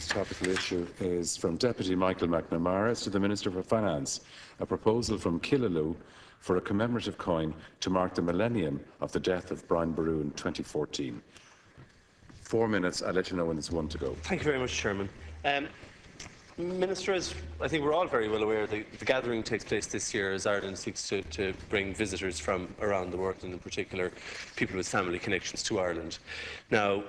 Topical issue is from Deputy Michael Mcnamara to the Minister for Finance, a proposal from Killaloe for a commemorative coin to mark the millennium of the death of Brian Boru in 2014. 4 minutes. I'll let you know when there's one to go. Thank you very much, Chairman. Minister, as I think we're all very well aware, the gathering takes place this year as Ireland seeks to bring visitors from around the world, and in particular people with family connections to Ireland. Now,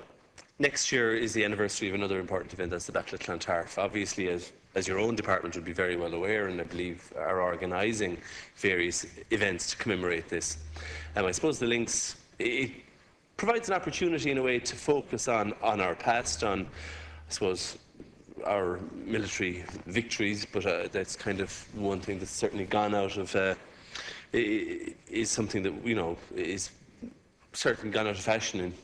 next year is the anniversary of another important event, that's the Battle of Clontarf. Obviously, as your own department would be very well aware, and I believe are organising various events to commemorate this. I suppose the links, it provides an opportunity in a way to focus on our past, on, I suppose, our military victories, but that's kind of one thing that's certainly gone out of, is something that, you know, is certainly gone out of fashion in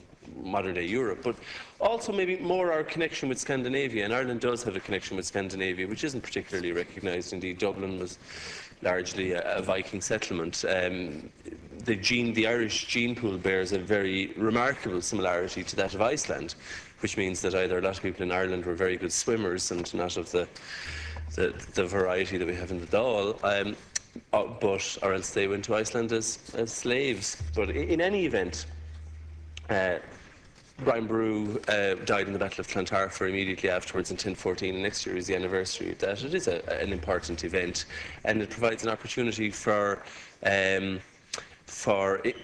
modern day Europe, but also maybe more our connection with Scandinavia, and Ireland does have a connection with Scandinavia which isn't particularly recognised. Indeed, Dublin was largely a Viking settlement. The Irish gene pool bears a very remarkable similarity to that of Iceland, which means that either a lot of people in Ireland were very good swimmers and not of the variety that we have in the Dáil, or else they went to Iceland as slaves. But in any event, Brian Boru died in the Battle of Clontarf immediately afterwards in 1014, and next year is the anniversary of that. It is an important event, and it provides an opportunity for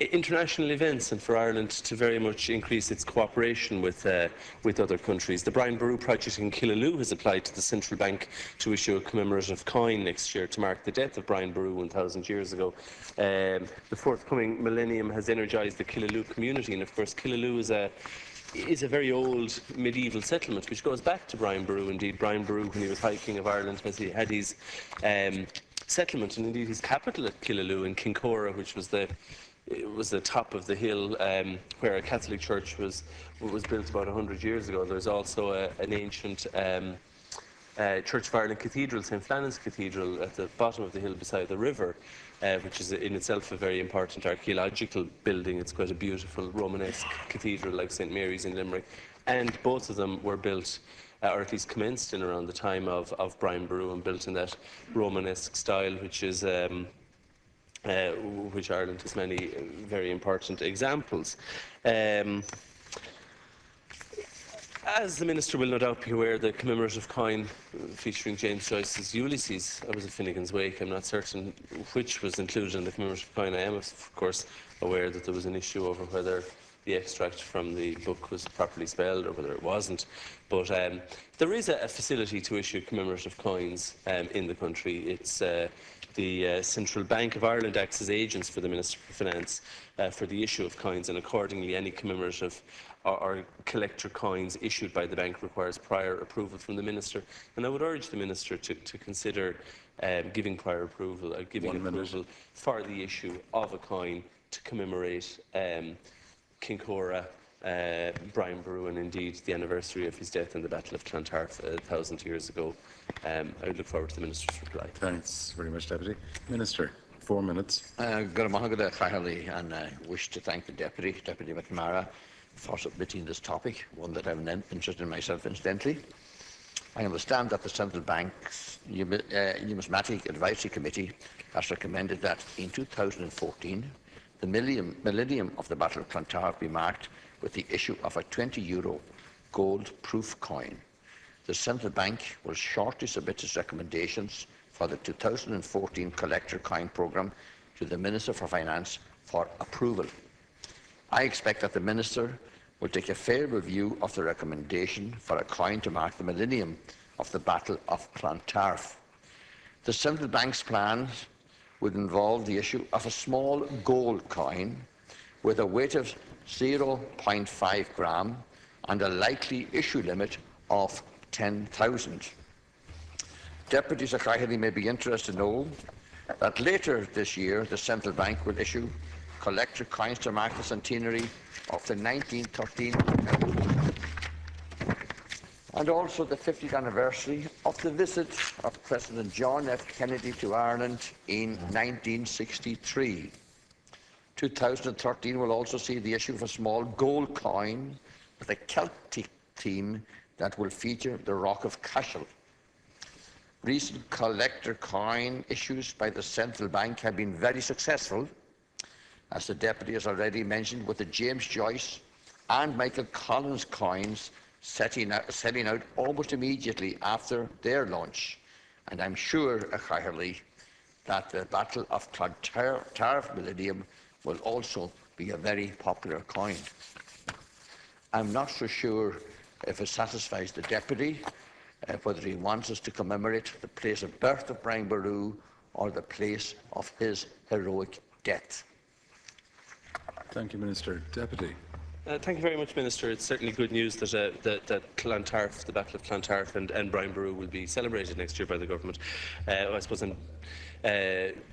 international events and for Ireland to very much increase its cooperation with other countries. The Brian Boru project in Killaloe has applied to the central bank to issue a commemorative coin next year to mark the death of Brian Boru 1,000 years ago. The forthcoming millennium has energised the Killaloe community, and of course Killaloe is a very old medieval settlement which goes back to Brian Boru. Indeed, Brian Boru, when he was High King of Ireland, had his settlement, and indeed his capital at Killaloe in Kincora, which was the top of the hill where a Catholic church was built about 100 years ago. There's also an ancient Church of Ireland Cathedral, St. Flannan's Cathedral, at the bottom of the hill beside the river, which is in itself a very important archaeological building. It's quite a beautiful Romanesque cathedral like St. Mary's in Limerick, and both of them were built, or at least commenced in around the time of Brian Boru, and built in that Romanesque style, which Ireland has many very important examples. As the Minister will no doubt be aware, the commemorative coin featuring James Joyce's Ulysses, I was at Finnegan's Wake. I'm not certain which was included in the commemorative coin. I am, of course, aware that there was an issue over whether the extract from the book was properly spelled or whether it wasn't. But there is a facility to issue commemorative coins in the country. It's the Central Bank of Ireland acts as agents for the Minister for Finance for the issue of coins, and accordingly any commemorative or collector coins issued by the bank requires prior approval from the Minister. And I would urge the Minister to consider giving prior approval, or giving approval for the issue of a coin to commemorate Kincora, Brian Boru, and indeed the anniversary of his death in the Battle of Clontarf 1,000 years ago. I would look forward to the Minister's reply. Thanks very much, Deputy. Minister, 4 minutes. And I wish to thank the Deputy Mcnamara, for submitting this topic, one that I'm interested in myself incidentally. I understand that the Central Bank's Numismatic Advisory Committee has recommended that in 2014 the millennium of the Battle of Clontarf be marked with the issue of a €20 gold-proof coin. The Central Bank will shortly submit its recommendations for the 2014 Collector Coin Programme to the Minister for Finance for approval. I expect that the Minister will take a favourable view of the recommendation for a coin to mark the millennium of the Battle of Clontarf. The Central Bank's plans would involve the issue of a small gold coin with a weight of 0.5 gram and a likely issue limit of 10,000. Deputy Secretary may be interested to know that later this year the Central Bank will issue collector coins to mark the centenary of the 1913 and also the 50th anniversary of the visit of President John F. Kennedy to Ireland in 1963. 2013 will also see the issue of a small gold coin with a Celtic theme that will feature the Rock of Cashel. Recent collector coin issues by the Central Bank have been very successful, as the Deputy has already mentioned, with the James Joyce and Michael Collins coins selling out almost immediately after their launch. And I'm sure, that the Battle of Clontarf Millennium will also be a very popular coin. I'm not so sure if it satisfies the Deputy, whether he wants us to commemorate the place of birth of Brian Boru or the place of his heroic death. Thank you, Minister. Deputy. Thank you very much, Minister. It's certainly good news that Clontarf, the Battle of Clontarf and Brian Boru will be celebrated next year by the government. I suppose I'm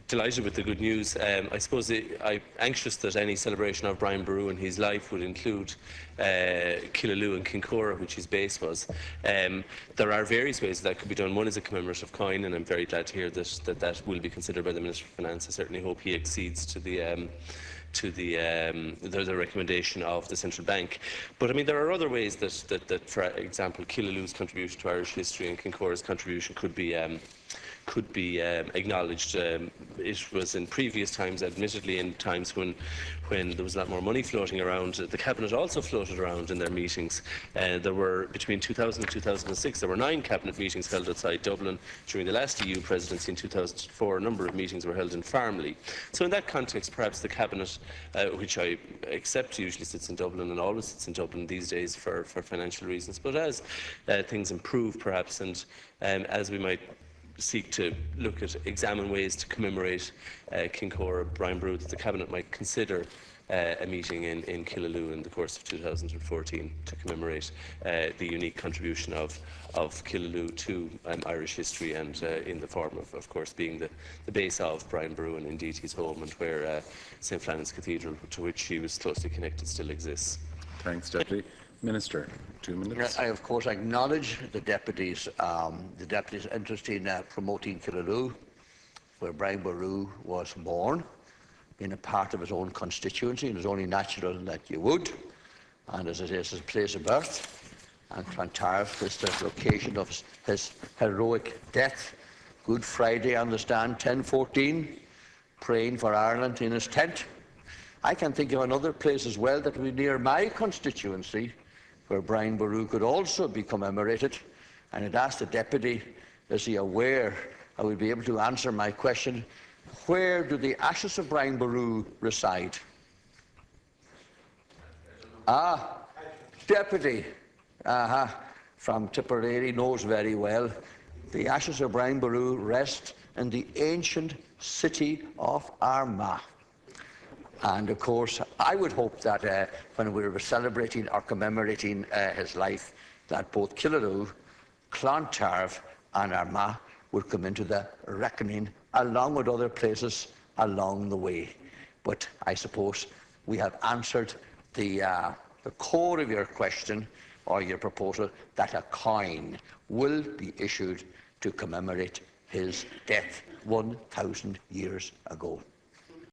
delighted with the good news. I suppose I'm anxious that any celebration of Brian Boru and his life would include Killaloe and Kincora, which his base was. There are various ways that could be done. One is a commemorative coin, and I'm very glad to hear that will be considered by the Minister of Finance. I certainly hope he accedes to the recommendation of the Central Bank. But I mean, there are other ways that for example, Killaloe's contribution to Irish history and Kincora's contribution could be acknowledged. It was in previous times, admittedly in times when there was a lot more money floating around. The Cabinet also floated around in their meetings. There were, between 2000 and 2006, there were 9 Cabinet meetings held outside Dublin. During the last EU presidency in 2004, a number of meetings were held in Farmley. So in that context, perhaps the Cabinet, which I accept usually sits in Dublin and always sits in Dublin these days for financial reasons, but as things improve perhaps, and as we might seek to examine ways to commemorate Kincora, Brian Boru, that the Cabinet might consider a meeting in Killaloe in the course of 2014 to commemorate the unique contribution of Killaloe to Irish history, and in the form of course, being the base of Brian Boru and indeed his home, and where St. Flannan's Cathedral, to which he was closely connected, still exists. Thanks, Deputy. Minister, 2 minutes. I, of course, acknowledge the Deputy's interest in promoting Killaloe, where Brian Boru was born, being a part of his own constituency, and it's only natural that you would. And as it is his place of birth, and Clontarf is the location of his heroic death. Good Friday, I understand, 1014, praying for Ireland in his tent. I can think of another place as well that would be near my constituency, where Brian Boru could also be commemorated. And I'd ask the Deputy, is he aware I would be able to answer my question, where do the ashes of Brian Boru reside? Deputy from Tipperary knows very well. The ashes of Brian Boru rest in the ancient city of Armagh. And of course, I would hope that when we were celebrating or commemorating his life, that both Killaloe, Clontarf and Armagh would come into the reckoning, along with other places along the way. But I suppose we have answered the core of your question or your proposal, that a coin will be issued to commemorate his death 1,000 years ago.